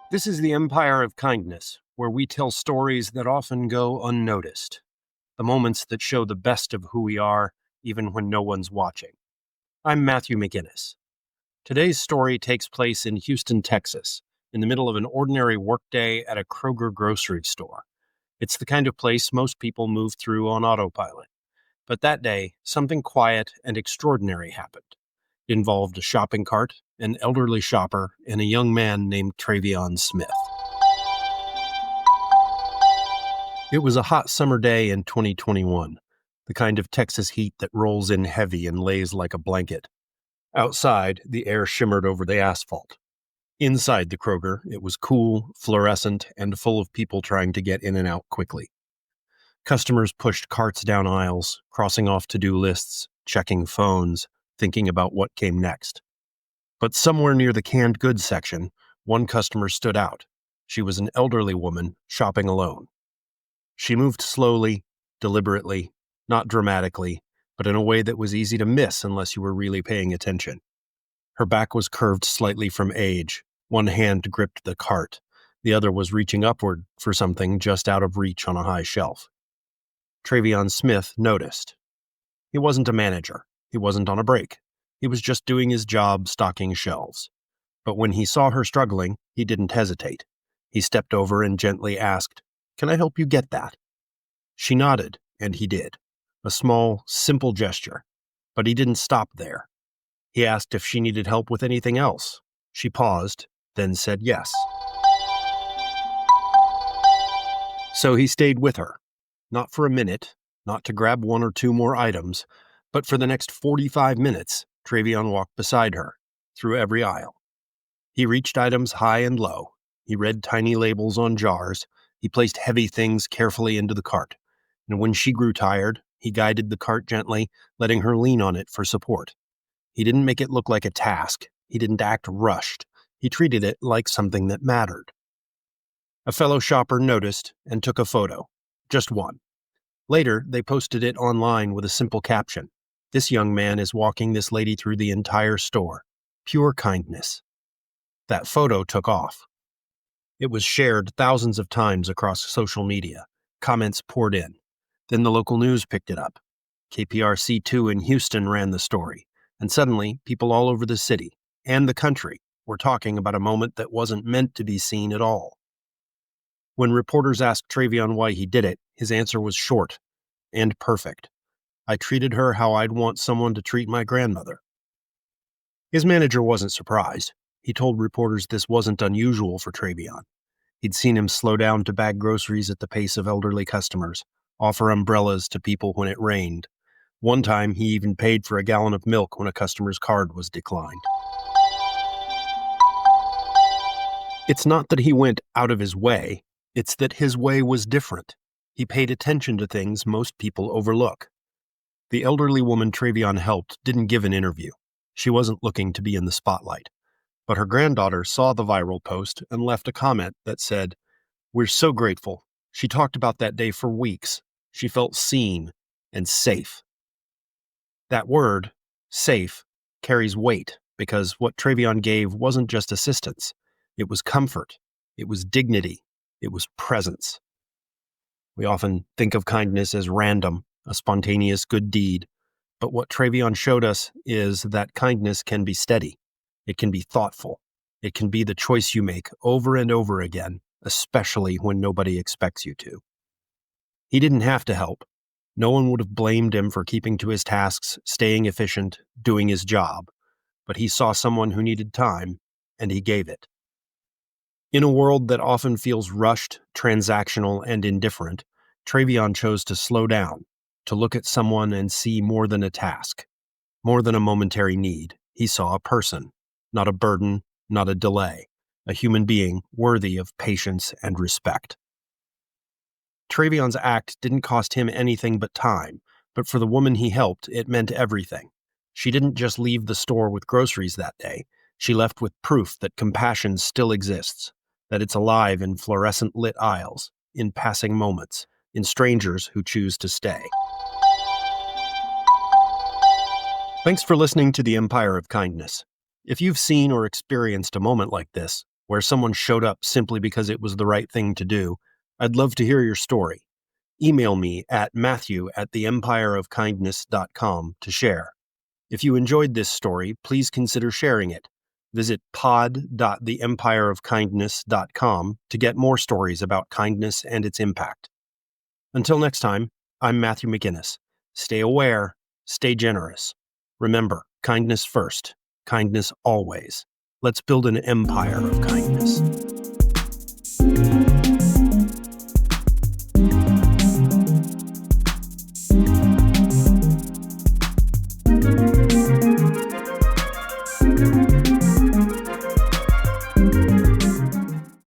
This is the Empire of Kindness, where we tell stories that often go unnoticed. The moments that show the best of who we are, even when no one's watching. I'm Matthew McGinnis. Today's story takes place in Houston, Texas, in the middle of an ordinary workday at a Kroger grocery store. It's the kind of place most people move through on autopilot. But that day, something quiet and extraordinary happened. It involved a shopping cart, an elderly shopper, and a young man named Travion Smith. It was a hot summer day in 2021, the kind of Texas heat that rolls in heavy and lays like a blanket. Outside, the air shimmered over the asphalt. Inside the Kroger, it was cool, fluorescent, and full of people trying to get in and out quickly. Customers pushed carts down aisles, crossing off to-do lists, checking phones, thinking about what came next. But somewhere near the canned goods section, one customer stood out. She was an elderly woman shopping alone. She moved slowly, deliberately, not dramatically, but in a way that was easy to miss unless you were really paying attention. Her back was curved slightly from age. One hand gripped the cart. The other was reaching upward for something just out of reach on a high shelf. Travion Smith noticed. He wasn't a manager. He wasn't on a break. He was just doing his job stocking shelves. But when he saw her struggling, he didn't hesitate. He stepped over and gently asked, "Can I help you get that?" She nodded, and he did. A small, simple gesture. But he didn't stop there. He asked if she needed help with anything else. She paused, then said yes. So he stayed with her. Not for a minute, not to grab one or two more items, but for the next 45 minutes, Travion walked beside her, through every aisle. He reached items high and low. He read tiny labels on jars. He placed heavy things carefully into the cart. And when she grew tired, he guided the cart gently, letting her lean on it for support. He didn't make it look like a task. He didn't act rushed. He treated it like something that mattered. A fellow shopper noticed and took a photo. Just one. Later, they posted it online with a simple caption. "This young man is walking this lady through the entire store. Pure kindness." That photo took off. It was shared thousands of times across social media. Comments poured in. Then the local news picked it up. KPRC2 in Houston ran the story. And suddenly, people all over the city and the country were talking about a moment that wasn't meant to be seen at all. When reporters asked Travion why he did it, his answer was short and perfect. "I treated her how I'd want someone to treat my grandmother." His manager wasn't surprised. He told reporters this wasn't unusual for Travion. He'd seen him slow down to bag groceries at the pace of elderly customers, offer umbrellas to people when it rained. One time, he even paid for a gallon of milk when a customer's card was declined. It's not that he went out of his way. It's that his way was different. He paid attention to things most people overlook. The elderly woman Travion helped didn't give an interview. She wasn't looking to be in the spotlight. But her granddaughter saw the viral post and left a comment that said, "We're so grateful. She talked about that day for weeks. She felt seen and safe." That word, safe, carries weight because what Travion gave wasn't just assistance. It was comfort. It was dignity. It was presence. We often think of kindness as random, a spontaneous good deed. But what Travion showed us is that kindness can be steady. It can be thoughtful. It can be the choice you make over and over again, especially when nobody expects you to. He didn't have to help. No one would have blamed him for keeping to his tasks, staying efficient, doing his job. But he saw someone who needed time, and he gave it. In a world that often feels rushed, transactional, and indifferent, Travion chose to slow down, to look at someone and see more than a task, more than a momentary need. He saw a person, not a burden, not a delay, a human being worthy of patience and respect. Travion's act didn't cost him anything but time, but for the woman he helped, it meant everything. She didn't just leave the store with groceries that day. She left with proof that compassion still exists, that it's alive in fluorescent lit aisles, in passing moments, in strangers who choose to stay. Thanks for listening to The Empire of Kindness. If you've seen or experienced a moment like this, where someone showed up simply because it was the right thing to do. I'd love to hear your story. Email me at matthew@theempireofkindness.com to share. If you enjoyed this story, please consider sharing it. Visit pod.theempireofkindness.com to get more stories about kindness and its impact. Until next time, I'm Matthew McGinnis. Stay aware, stay generous. Remember, kindness first, kindness always. Let's build an empire of kindness.